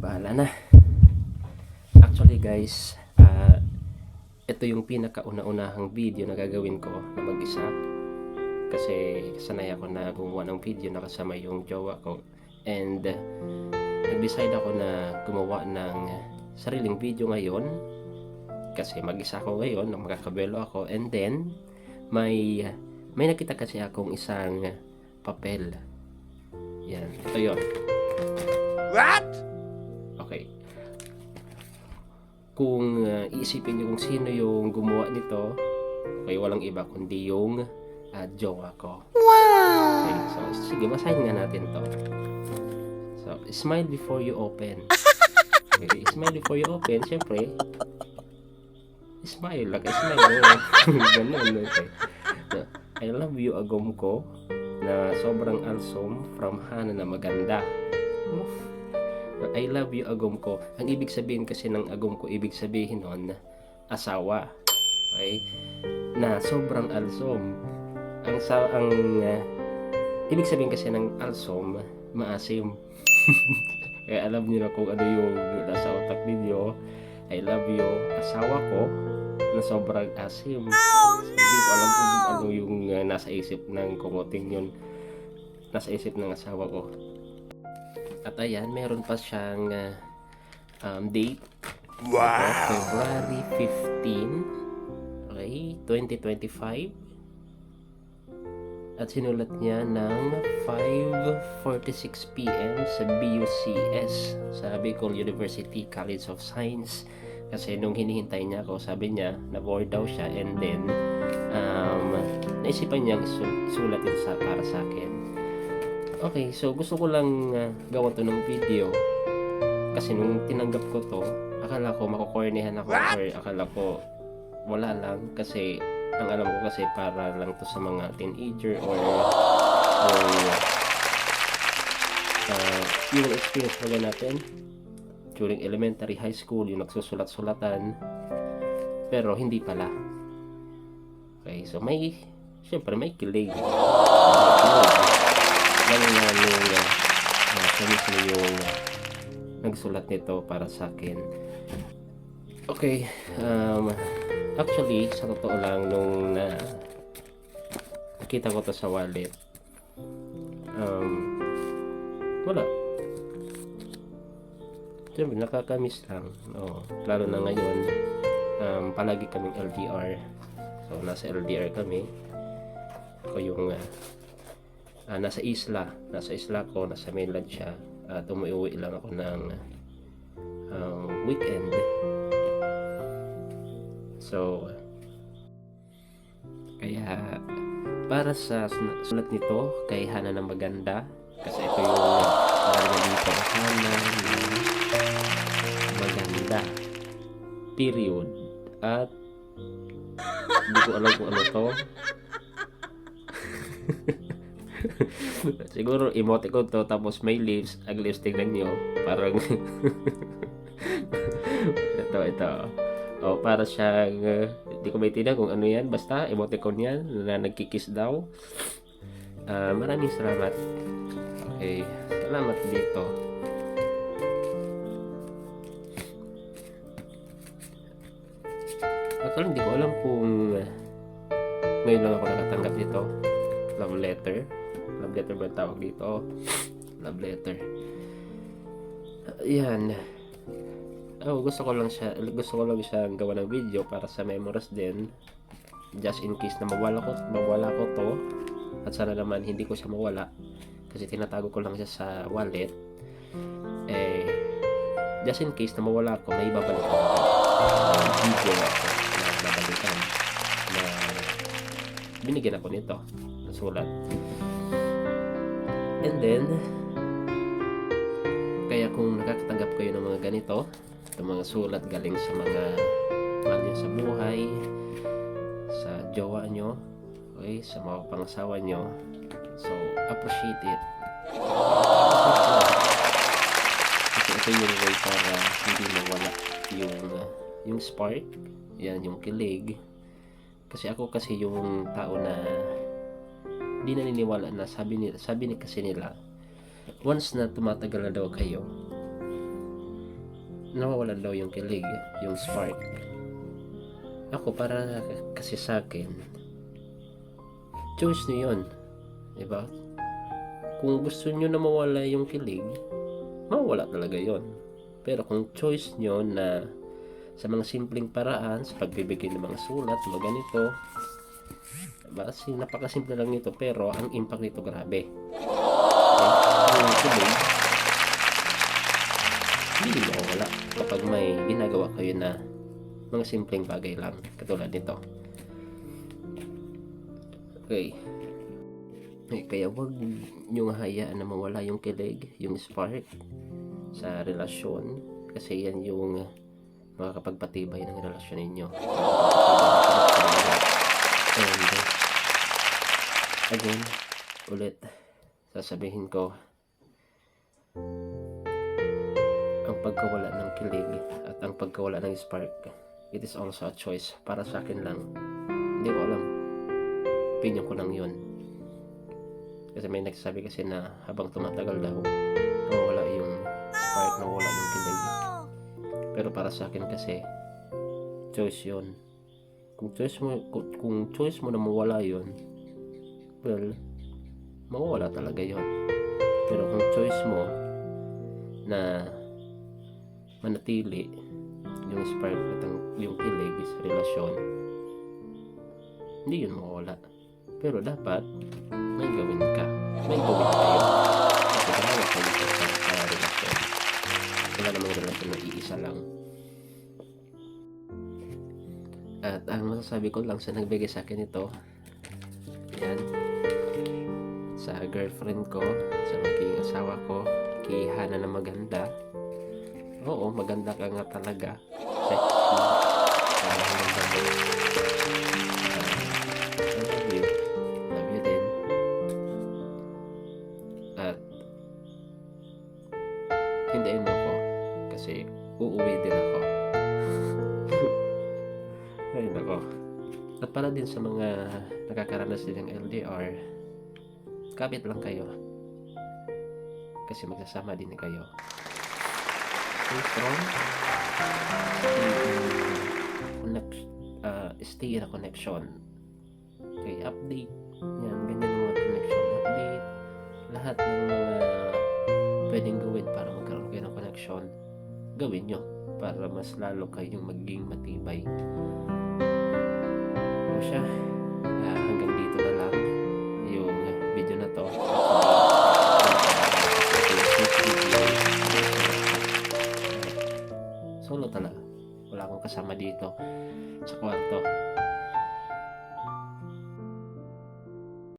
bahala na. Actually guys, ito yung pinakauna-unahang video na gagawin ko na mag-isa. Kasi sanay ako na gumawa ng video na kasama yung jowa ko. And nag-decide ako na gumawa ng sariling video ngayon. Kasi mag-isa ako ngayon, makakabelo ako. And then, may nakita kasi akong isang papel. Yan, ito yun. What? Okay. Kung iisipin nyo kung sino yung gumawa nito, okay, walang iba kundi yung jowa ko. Wow! Okay, so sige, basahin nga natin to. So, smile before you open. Okay, smile before you open, syempre, smile, like a smile. Ganun, okay. So, I love you, agom ko, na sobrang awesome, from Hana na maganda. I love you, agom ko. Ang ibig sabihin kasi ng agom ko, ibig sabihin nun, asawa. Okay? Na sobrang awesome. Ibig sabihin kasi ng awesome, maasim. Kaya alam niyo na kung ano yung nasa utak ninyo. I love you, asawa ko, na sobrang asim. Hindi ko alam kung ano yung nasa isip ng kukuting yun. Nasa isip ng asawa ko. At ayan, meron pa siyang date. Wow! February 15, okay, 2025. At sinulat niya ng 5:46 PM sa BUCS, sa Bicol University College of Science. Kasi nung hinihintay niya ako, sabi niya, na-bored daw siya, and then naisipan niyang isulat ito para sa akin. Okay, so gusto ko lang gawan to ng video. Kasi nung tinanggap ko to, akala ko makukornihan ako, or akala ko wala lang. Kasi ang alam ko kasi para lang to sa mga teenager or yung experience pala natin during elementary, high school, yung nagsusulat-sulatan. Pero hindi pala. Okay, so syempre may kilig. Lalo na siya mismo yung nagsulat nito para sa akin. Okay, actually, sa totoo lang, nung nakita ko to sa wallet, wala. Siyempre, nakakamiss lang. Lalo na ngayon, palagi kaming LDR. So, nasa LDR kami. Ako yung nasa isla ko, nasa mainland siya, at umuwi lang ako ng weekend. So kaya para sa sulat nito kay Hana na maganda, kasi ito yung nakalagay dito, Hana na maganda, period. At hindi ko alam kung ano to. Siguro emoticon to, tapos may lips. Ang lips, tingnan nyo, parang ito para siyang hindi ko maintindihan kung ano yan, basta emoticon yan na nagkikiss daw. Maraming salamat. Okay, salamat dito. Actually, hindi ko alam kung ngayon lang ako nakatanggap nito. Love letter ba tawag dito? Love letter. Yan. Gusto ko lang siya gawa ng video para sa memories din, just in case na mawala ko to, at sana naman hindi ko siya mawala kasi tinatago ko lang siya sa wallet. Just in case na mawala ko, may babalik ko video ako na babalikan na binigyan ako nito na sulat. And then, kaya kung nakakatanggap kayo ng mga ganito, ng mga sulat galing sa mga mahal nyo sa buhay, sa jowa nyo, okay, sa mga pangasawa nyo, so appreciate it. Kasi ito yung way para hindi mawala yung spark, yan, yung kilig. Kasi ako yung tao na di naniniwala na sabi ni kasi nila, once na tumatagal na daw kayo, nawawalan daw yung kilig, yung spark. Ako, para kasi sa akin, choice nyo yun. Diba? Kung gusto nyo na mawala yung kilig, mawala talaga yon. Pero kung choice nyo na sa mga simpleng paraan, sa pagbibigay ng mga sulat, mga ganito, diba? Napakasimple lang nito, pero ang impact nito grabe. Okay? Yung kilig, hindi mawala kapag may ginagawa kayo na mga simpleng bagay lang, katulad nito. Okay. Kaya wag nyo hayaan na mawala yung kilig, yung spark sa relasyon, kasi yan yung makakapagpatibay ng relasyon ninyo. And again, ulit sasabihin ko, ang pagkawala ng kilig at ang pagkawala ng spark, it is also a choice. Para sa akin lang, hindi ko alam, opinion ko lang yun. Kasi may nagsasabi kasi na habang tumatagal daw, nawawala yung spark, nawawala yung kilig. Pero para sa akin kasi, choice yun. Kung choice mo na mawala yun, well, mawawala talaga yun. Pero kung choice mo na manatili yung spark at yung kilig sa relasyon, hindi yun mawawala. Pero dapat may gawin ka, may gawin kayo, kasi dalawa kayo sa relasyon. Wala namang relasyon na iisa lang. At ang masasabi ko lang sa nagbigay sa akin ito, yan, sa girlfriend ko, sa magiging asawa ko, kay Hana na maganda. Oo, maganda ka nga talaga. Sexy. Maganda mo. I love you. Love you din. At hintayin mo ako kasi uuwi din ako. Ay nako. At para din sa mga nakakaranas din ng LDR, kapit lang kayo. Kasi magsasama din kayo. Stay strong. Stay in a connection. Okay, update. Yan, ganyan yung mga connection. Update. Lahat ng mga pwedeng gawin para magkaroon kayo ng connection, gawin nyo para mas lalo kayong maging matibay. O siya, hanggang dito na lang yung video na to. Solo talaga, wala akong kasama dito sa kwarto.